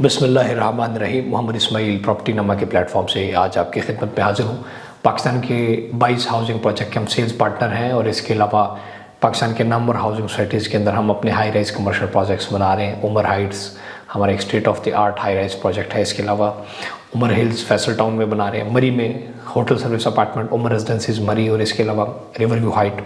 बिस्मिल्लाहिर्रहमानिर्रहीम। मोहम्मद इस्माइल प्रॉपर्टी नमा के प्लेटफॉर्म से आज आपकी खिदमत में हाजिर हूँ। पाकिस्तान के 22 हाउसिंग प्रोजेक्ट के हम सेल्स पार्टनर हैं और इसके अलावा पाकिस्तान के नंबर हाउसिंग सोसाइटीज़ के अंदर हम अपने हाई राइज कमर्शियल प्रोजेक्ट्स बना रहे हैं। उमर हाइट्स हमारा एक state of the art high rise project है। इसके अलावा उमर हिल्स फैसल टाउन में बना रहे हैं। मरी में hotel service apartment Umar residencies Murree और इसके अलावा रिवर व्यू हाइट।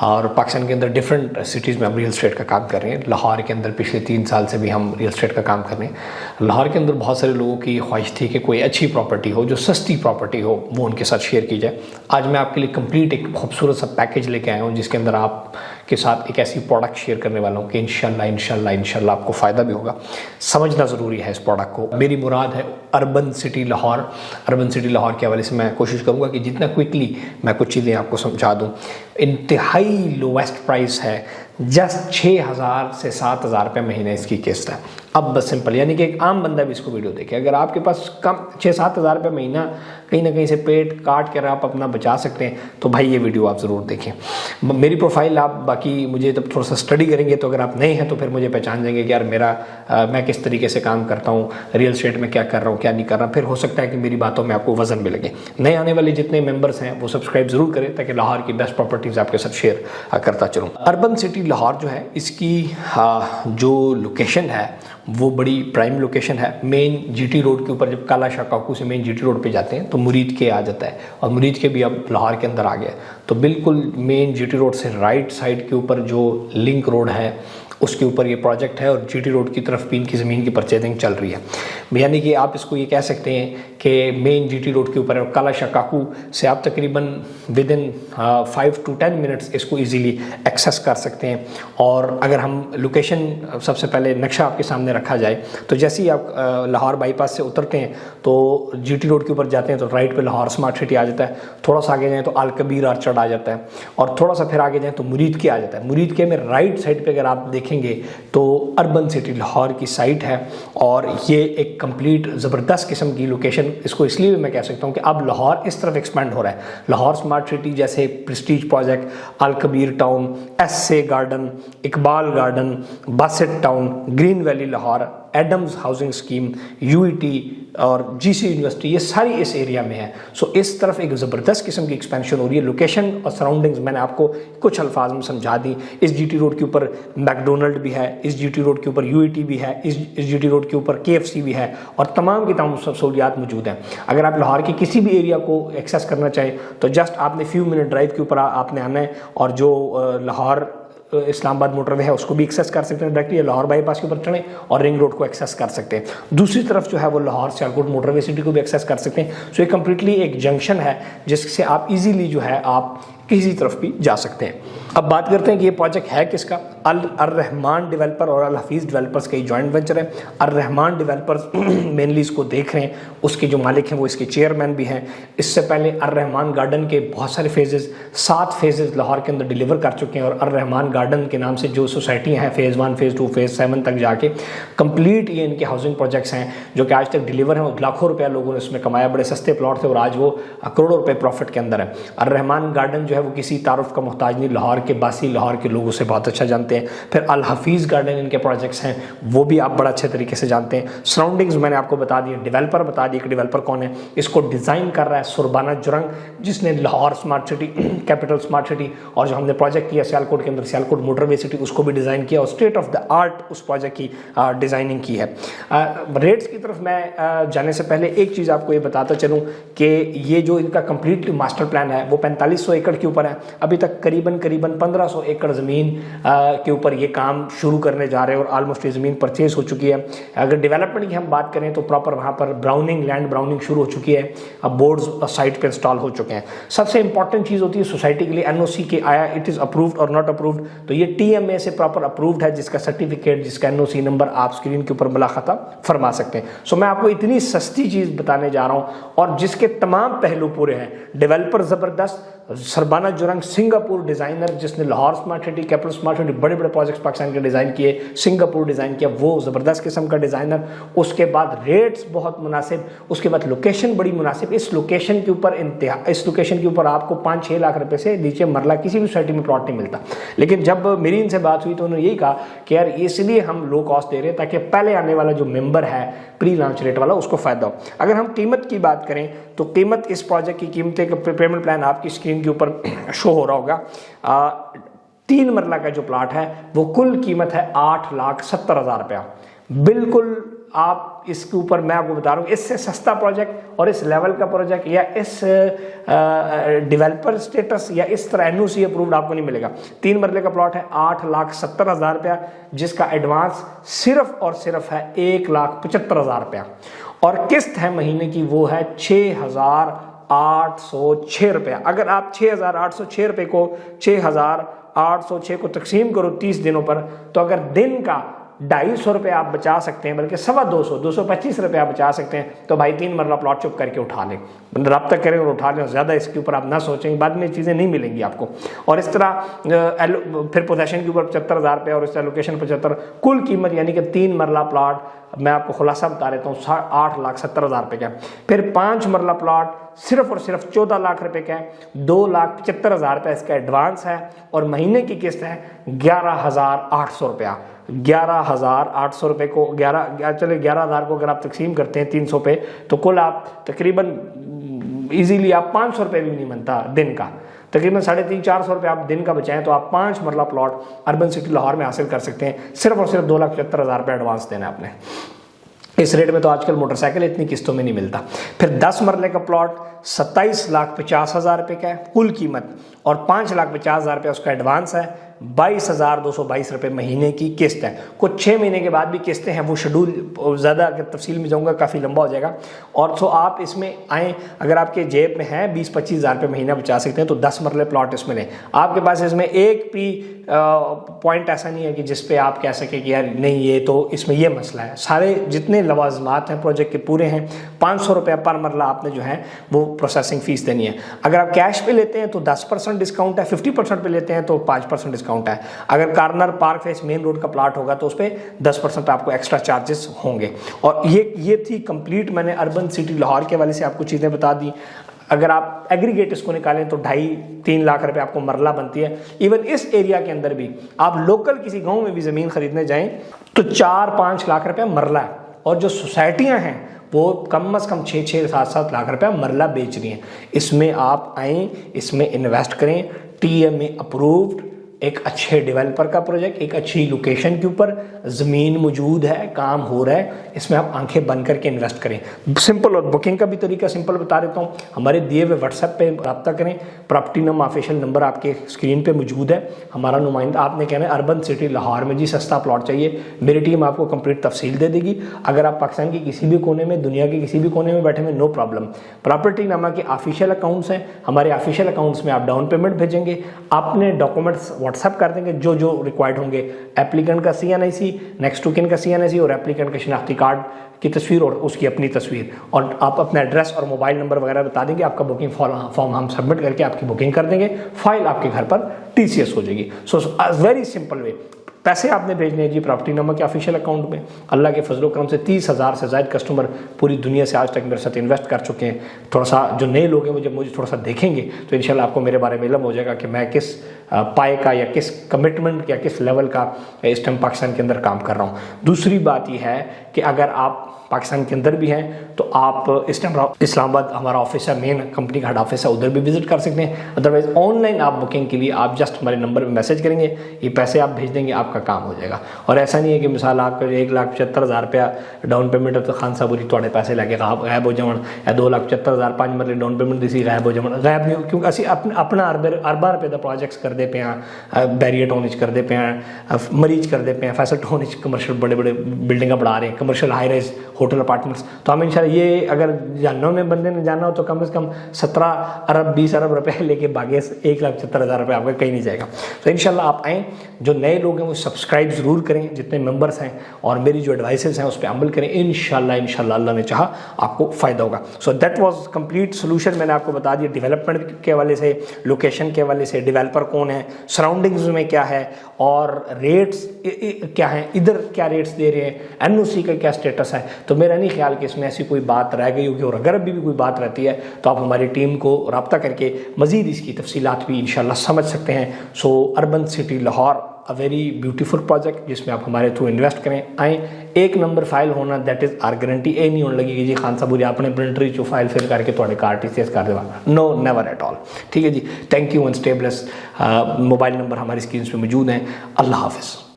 और पाकिस्तान के अंदर डिफरेंट सिटीज़ में हम रियल स्टेट का काम कर रहे हैं। लाहौर के अंदर पिछले 3 साल से भी हम रियल स्टेट का काम कर रहे हैं। लाहौर के अंदर बहुत सारे लोगों की ख्वाहिश थी कि कोई अच्छी प्रॉपर्टी हो, जो सस्ती प्रॉपर्टी हो, वो उनके साथ शेयर की जाए। आज मैं आपके लिए कंप्लीट एक खूबसूरत सा पैकेज लेके आया हूँ जिसके अंदर आपके साथ एक ऐसी प्रोडक्ट शेयर करने वाला हूँ कि इंशाल्लाह आपको फ़ायदा भी होगा। समझना ज़रूरी है इस प्रोडक्ट को। मेरी मुराद है urban city Lahore. Urban city Lahore के हवाले से मैं कोशिश करूँगा कि जितना क्विकली मैं कुछ चीज़ें आपको समझा दूँ। इंतहाई लोवेस्ट प्राइस है, जस्ट 6,000 से 7,000 रुपये महीने इसकी किस्त है। अब बस सिंपल, यानी कि एक आम बंदा भी इसको वीडियो देखे। अगर आपके पास कम 6-7 हज़ार रुपये महीना कहीं ना कहीं से पेट काट कर आप अपना बचा सकते हैं तो भाई ये वीडियो आप ज़रूर देखें। मेरी प्रोफाइल आप बाकी मुझे जब थोड़ा सा स्टडी करेंगे तो अगर आप नए हैं तो फिर मुझे पहचान जाएंगे कि यार मैं किस तरीके से काम करता हूँ, रियल स्टेट में क्या कर रहा हूँ क्या नहीं कर रहा। फिर हो सकता है कि मेरी बातों में आपको वजन भी लगे। नए आने वाले जितने मेंबर्स हैं वो सब्सक्राइब ज़रूर करें ताकि लाहौर की बेस्ट प्रॉपर्टीज़ आपके साथ शेयर करता चलूँ। अर्बन सिटी लाहौर जो है इसकी जो लोकेशन है वो बड़ी प्राइम लोकेशन है। मेन जीटी रोड के ऊपर, जब काला शाह काकू से मेन जीटी रोड पे जाते हैं तो मुरीद के आ जाता है और मुरीद के भी अब लाहौर के अंदर आ गया। तो बिल्कुल मेन जीटी रोड से राइट साइड के ऊपर जो लिंक रोड है उसके ऊपर ये प्रोजेक्ट है और जीटी रोड की तरफ भी इनकी ज़मीन की परचेजिंग चल रही है। यानी कि आप इसको ये कह सकते हैं कि मेन जीटी रोड के ऊपर है और काला शाह काकू से आप तकरीबन विदिन 5 to 10 मिनट्स इसको इजीली एक्सेस कर सकते हैं। और अगर हम लोकेशन सबसे पहले नक्शा आपके सामने रखा जाए तो जैसे ही आप लाहौर बाईपास से उतरते हैं तो जीटी रोड के ऊपर जाते हैं तो राइट पे लाहौर स्मार्ट सिटी आ जाता है। थोड़ा सा आगे जाएँ तो अल कबीर आर्चर्ड आ जाता है और थोड़ा सा फिर आगे जाएँ तो मुरीद के आ जाता है। मुरीद के में राइट साइड पर अगर आप देखेंगे तो अर्बन सिटी लाहौर की साइट है और ये एक कंप्लीट ज़बरदस्त किस्म की लोकेशन। इसको इसलिए भी मैं कह सकता हूँ कि अब लाहौर इस तरफ एक्सपेंड हो रहा है। लाहौर स्मार्ट सिटी जैसे prestige project, Al Kabir town, SA garden, Iqbal garden, बासेट town, green valley Lahore, Adams housing scheme, UET और जीसी यूनिवर्सिटी, ये सारी इस एरिया में है। सो इस तरफ एक ज़बरदस्त किस्म की एक्सपेंशन हो रही है। लोकेशन और सराउंडिंग्स मैंने आपको कुछ अल्फाज में समझा दी। इस जीटी रोड के ऊपर मैकडोनल्ड भी है, इस जीटी रोड के ऊपर यूईटी भी है, इस जीटी रोड के ऊपर केएफसी भी है और तमाम की तमाम सहूलियात मौजूद हैं। अगर आप लाहौर के किसी भी एरिया को एक्सेस करना चाहें तो जस्ट आपने फ्यू मिनट ड्राइव के ऊपर आपने आना है और जो लाहौर इस्लामाबाद मोटरवे है उसको भी एक्सेस कर सकते हैं डायरेक्टली। लाहौर बाईपास के ऊपर चढ़ें और रिंग रोड को एक्सेस कर सकते हैं। दूसरी तरफ जो है वो लाहौर सियालकोट मोटरवे सिटी को भी एक्सेस कर सकते हैं। सो ये कम्प्लीटली एक जंक्शन है जिससे आप इजीली जो है आप किसी तरफ भी जा सकते हैं। अब बात करते हैं कि ये प्रोजेक्ट है किसका। अल-रहमान डेवलपर और अल हफीज़ डेवलपर्स का जॉइंट वेंचर है। अल-रहमान डेवलपर्स मेनली इसको देख रहे हैं, उसके जो मालिक हैं वो इसके चेयरमैन भी हैं। इससे पहले अल-रहमान गार्डन के बहुत सारे फेजेस, 7 फेजेस लाहौर के अंदर डिलीवर कर चुके हैं और अल-रहमान गार्डन के नाम से जो सोसाइटियाँ हैं फेज़ 1, फेज़ 2, फेज़ 7 तक जाके कंप्लीट ये इनके हाउसिंग प्रोजेक्ट्स हैं जो कि आज तक डिलीवर हैं। लाखों रुपया लोगों ने उसमें कमाया, बड़े सस्ते प्लॉट थे और आज वो करोड़ों रुपये प्रॉफिट के अंदर है। अल-रहमान गार्डन जो है वो किसी तारुफ का मोहताज नहीं, लाहौर के बासी लाहौर के लोगों से बहुत अच्छा जानते हैं। फिर अल हफीज़ गार्डन इनके प्रोजेक्ट्स हैं वो भी आप बड़ा अच्छे तरीके से जानते हैं। सराउंडिंग्स मैंने आपको बता दी, डेवलपर बता दी कि डेवलपर कौन है। इसको डिज़ाइन कर रहा है सुरबाना जुरंग जिसने Lahore smart city, capital smart city और जो हमने प्रोजेक्ट किया सियालकोट के अंदर सियालकोट मोटरवे सिटी उसको भी डिज़ाइन किया और स्टेट ऑफ द आर्ट उस प्रोजेक्ट की डिज़ाइनिंग की है। रेट्स की तरफ मैं जाने से पहले एक चीज़ आपको ये बताता चलूँ कि ये जो इनका कंप्लीटली मास्टर प्लान है वो 4500 एकड़ के ऊपर है। अभी तक करीबन 1500 एकड़ ज़मीन के ऊपर ये काम शुरू करने जा रहे हैं और ऑलमोस्ट ये ज़मीन परचेज हो चुकी है। अगर डेवलपमेंट की हम बात करें तो प्रॉपर वहाँ पर ब्राउनिंग, लैंड ब्राउनिंग शुरू हो चुकी है। अब बोर्ड्स साइट पे इंस्टॉल हो चुके हैं। सबसे इंपॉर्टेंट चीज़ होती है सोसाइटी के लिए एनओसी के आया इट इज़ अप्रूव्ड और नॉट अप्रूव्ड। तो ये टीएमए से प्रॉपर अप्रूव्ड है जिसका सर्टिफिकेट, जिसका एनओसी नंबर आप स्क्रीन के ऊपर मुलाखता फरमा सकते हैं। सो मैं आपको इतनी सस्ती चीज़ बताने जा रहा हूँ और जिसके तमाम पहलू पूरे हैं। डेवलपर ज़बरदस्त, सरबाना जुरंग सिंगापुर डिज़ाइनर जिसने Lahore smart city, capital smart city, बड़े बड़े प्रोजेक्ट्स पाकिस्तान के डिज़ाइन किए, सिंगापुर डिज़ाइन किया, वो ज़बरदस्त किस्म का डिज़ाइनर। उसके बाद रेट्स बहुत मुनासिब, उसके बाद लोकेशन बड़ी मुनासिब। इस लोकेशन के ऊपर आपको 5-6 लाख रुपए से नीचे मरला किसी भी सोसाइटी में प्लॉट नहीं मिलता। लेकिन जब मेरी इनसे बात हुई तो उन्होंने यही कहा कि यार इसलिए हम लो कॉस्ट दे रहे हैं ताकि पहले आने वाला जो मेंबर है प्री लॉन्च रेट वाला उसको फ़ायदा हो। अगर हम कीमत की बात करें तो कीमत, इस प्रोजेक्ट की कीमतें का पेमेंट प्लान आपकी स्क्रीन के ऊपर शो हो रहा होगा। 3 मरला का जो प्लाट है वो कुल कीमत है 8,70,000 रुपया। बिल्कुल आप इसके ऊपर, मैं आपको बता रहा हूँ, इससे सस्ता प्रोजेक्ट और इस लेवल का प्रोजेक्ट या इस डेवलपर स्टेटस या इस तरह एनओसी अप्रूव्ड आपको नहीं मिलेगा। 3 मरले का प्लॉट है 8,70,000 रुपया, जिसका एडवांस सिर्फ और सिर्फ है 1,75,000 रुपया और किस्त है महीने की वो है 6,806 रुपया। अगर आप 6,806 रुपये को 6,806 को तकसीम करो 30 दिनों पर, तो अगर दिन का 250 रुपये आप बचा सकते हैं, बल्कि 225 रुपये आप बचा सकते हैं, तो भाई 3 मरला प्लॉट चुप करके उठा लें, रब्ता करें और उठा लें। ज़्यादा इसके ऊपर आप ना सोचेंगे, बाद में चीज़ें नहीं मिलेंगी आपको। और इस तरह फिर पोजेशन के ऊपर 75,000 रुपये और इस तरह लोकेशन 75, कुल कीमत यानी कि 3 मरला प्लॉट, मैं आपको खुलासा बता देता हूँ, 8,70,000 रुपये का। फिर 5 मरला प्लॉट सिर्फ और सिर्फ 14 लाख रुपए का है, 2,75,000 रुपये इसका एडवांस है और महीने की किस्त है 11,800 रुपया। 11,800 रुपये को 11,000 को अगर आप तकसीम करते हैं 300 पे, तो कुल आप तकरीबन इजीली आप 500 रुपये भी नहीं बनता दिन का, तकरीबन 350-400 रुपये आप दिन का बचाएं तो आप 5 मरला प्लॉट अर्बन सिटी लाहौर में हासिल कर सकते हैं। सिर्फ और सिर्फ 2,75,000 रुपये एडवांस देना है आपने। इस रेट में तो आजकल मोटरसाइकिल इतनी किस्तों में नहीं मिलता। फिर 10 मरले का प्लॉट 27,50,000 रुपये का है कुल कीमत और 5,50,000 रुपये उसका एडवांस है। 22,222 रुपये महीने की किस्त है। कुछ 6 महीने के बाद भी किस्तें हैं, वो शेड्यूल ज़्यादा अगर तफसील में जाऊँगा काफ़ी लंबा हो जाएगा। और तो आप इसमें आएँ, अगर आपके जेब में है 20-25,000 रुपये महीना बचा सकते हैं तो 10 मरले प्लॉट इसमें लें। आपके पास इसमें एक भी पॉइंट ऐसा नहीं है कि जिस पे आप कह सकें कि यार नहीं ये तो इसमें ये मसला है। सारे जितने लवाजमात हैं प्रोजेक्ट के पूरे हैं। 500 रुपये पर मरला आपने जो है वो प्रोसेसिंग फ़ीस देनी है। अगर आप कैश पे लेते हैं तो 10% डिस्काउंट है, 50% पे लेते हैं तो 5% डिस्काउंट है। अगर corner park face main road का प्लाट होगा तो उस पर 10% आपको एक्स्ट्रा चार्जेस होंगे। और ये थी कंप्लीट, मैंने अर्बन सिटी लाहौर के वाले से आपको चीज़ें बता दी। अगर आप एग्रीगेट इसको निकालें तो 2.5-3 लाख रुपए आपको मरला बनती है। इवन इस एरिया के अंदर भी आप लोकल किसी गांव में भी ज़मीन खरीदने जाएं तो 4-5 लाख रुपए मरला है। और जो सोसाइटियां हैं वो कम से कम 6-7 लाख रुपया मरला बेच रही हैं। इसमें आप आएँ, इसमें इन्वेस्ट करें। TMA अप्रूव्ड, एक अच्छे डेवलपर का प्रोजेक्ट, एक अच्छी लोकेशन के ऊपर, ज़मीन मौजूद है, काम हो रहा है, इसमें आप आंखें बंद करके इन्वेस्ट करें। सिंपल, और बुकिंग का भी तरीका सिंपल बता देता हूँ। हमारे दिए हुए व्हाट्सएप पे रब्ता करें। प्रॉपर्टी नाम ऑफिशियल नंबर आपके स्क्रीन पे मौजूद है। हमारा नुमाइंदा, आपने कहना है अर्बन सिटी लाहौर में जी सस्ता प्लॉट चाहिए, मेरी टीम आपको कंप्लीट तफसील दे देगी। अगर आप पाकिस्तान के किसी भी कोने में, दुनिया के किसी भी कोने में बैठे हुए, नो प्रॉब्लम। प्रॉपर्टी नामा के ऑफिशियल अकाउंट्स हैं, हमारे ऑफिशियल अकाउंट्स में आप डाउन पेमेंट भेजेंगे, अपने डॉक्यूमेंट्स व्हाट्सएप कर देंगे जो रिक्वायर्ड होंगे। एप्लीकेंट का CNIC, नेक्स्ट टू किन का CNIC और एप्लीकेंट का शनाख्ती कार्ड की तस्वीर और उसकी अपनी तस्वीर, और आप अपना एड्रेस और मोबाइल नंबर वगैरह बता देंगे। आपका बुकिंग फॉर्म हम सबमिट करके आपकी बुकिंग कर देंगे। फाइल आपके घर पर TCS हो जाएगी। So very simple way. पैसे आपने भेजने हैं जी प्रॉपर्टी नामा के ऑफिशियल अकाउंट में। अल्लाह के फजलो करम से 30,000 से ज़्यादा कस्टमर पूरी दुनिया से आज तक मेरे साथ इन्वेस्ट कर चुके हैं। थोड़ा सा जो नए लोग हैं जब मुझे थोड़ा सा देखेंगे तो इंशाल्लाह आपको मेरे बारे में इल्म हो जाएगा कि मैं किस पाए का या किस कमिटमेंट या किस लेवल का इस टाइम पाकिस्तान के अंदर काम कर रहा हूँ। दूसरी बात यह है कि अगर आप पाकिस्तान के अंदर भी हैं तो आप इस टाइम इस्लामाबाद हमारा ऑफिस है, मेन कंपनी का हेड ऑफिस है, उधर भी विजिट कर सकते हैं। अदरवाइज ऑनलाइन आप बुकिंग के लिए आप जस्ट हमारे नंबर पे मैसेज करेंगे, ये पैसे आप भेज देंगे, आपका काम हो जाएगा। और ऐसा नहीं है कि मिसाल आपको 1,75,000 रुपया डाउन पेमेंट है तो खान साहब बोली थोड़े पैसे लगे गायब हो जावन, या 2,75,000 5 मरले डाउन पेमेंट दी गायब हो जावन। गायब नहीं हो, क्योंकि असी अपना अरबा रुपये का प्रोजेक्ट्स करते पे हैं, बैरियट होने करते पे हैं, मरीज करते पे हैं, फैसिलिटी होने कमर्शियल बड़े बड़े बिल्डिंग बना रहे हैं, commercial high rise hotel apartments. तो हम इंशाल्लाह ये अगर जानने में बंदे ने जाना हो तो कम से कम 17 अरब 20 अरब रुपए लेके भागे 1,75,000 रुपये आपका कहीं कहीं नहीं जाएगा। तो इंशाल्लाह आप आएँ, जो नए लोग हैं वो सब्सक्राइब ज़रूर करें, जितने मेंबर्स हैं, और मेरी जो एडवाइसेस हैं उस पर अमल करें। इंशाल्लाह अल्लाह ने चाहा आपको फ़ायदा होगा। So that was complete solution. मैंने आपको बता दिया डिवेलपमेंट के हवाले से, लोकेशन के हवाले से, डेवलपर कौन है, सराउंडिंग्स में क्या है, और रेट्स क्या हैं, इधर क्या रेट्स दे रहे हैं, एनओसी का क्या स्टेटस है। तो मेरा नहीं ख्याल कि इसमें ऐसी कोई बात रह गई होगी, और अगर अभी भी कोई बात रहती है तो आप हमारी टीम को रब्ता करके मज़ीद इसकी तफसीलात भी इंशाल्लाह समझ सकते हैं। सो urban city Lahore, a very beautiful project जिसमें आप हमारे थ्रू इन्वेस्ट करें। आएँ, एक नंबर फाइल होना दैट इज़ आर गारंटी। ये नहीं होने लगी कि जी खान साहब जी आपने प्रिंटरी जो फाइल फिल करके थोड़े का RTCS कर देगा। No, never at all. ठीक है जी, thank you and stay blessed. Mobile number हमारी स्क्रीन पे मौजूद हैं। अल्लाह हाफिज़।